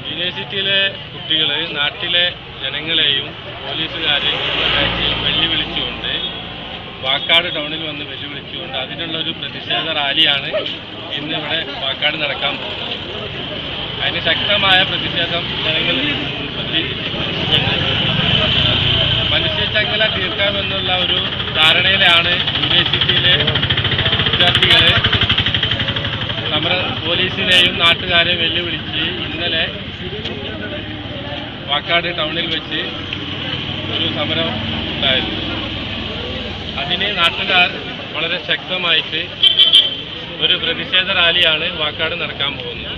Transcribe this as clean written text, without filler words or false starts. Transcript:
യൂണിവേഴ്സിറ്റിയിലെ കുട്ടികൾ നാട്ടിലെ ജനങ്ങളെയും പോലീസുകാരെയും വെല്ലുവിളിച്ചുകൊണ്ട് വാക്കാട് ടൗണിൽ വന്ന് വെല്ലുവിളിച്ചുകൊണ്ട് അതിനുള്ളൊരു പ്രതിഷേധ റാലിയാണ് ഇന്നിവിടെ വാക്കാട് നടക്കാൻ പോകുന്നത്. അതിന് ശക്തമായ പ്രതിഷേധം ജനങ്ങൾ മനുഷ്യച്ചങ്ങല തീർക്കാമെന്നുള്ള ഒരു ധാരണയിലാണ് യൂണിവേഴ്സിറ്റിയിലെ വിദ്യാർത്ഥികൾ പോലീസിനെയും നാട്ടുകാരെയും വെല്ലുവിളിച്ച് ഇന്നലെ വാക്കാട് ടൗണിൽ വെച്ച് ഒരു സമരം ഉണ്ടായിരുന്നു. അതിന് നാട്ടുകാർ വളരെ ശക്തമായിട്ട് ഒരു പ്രതിഷേധ റാലിയാണ് വാക്കാട് നടക്കാൻ പോകുന്നത്.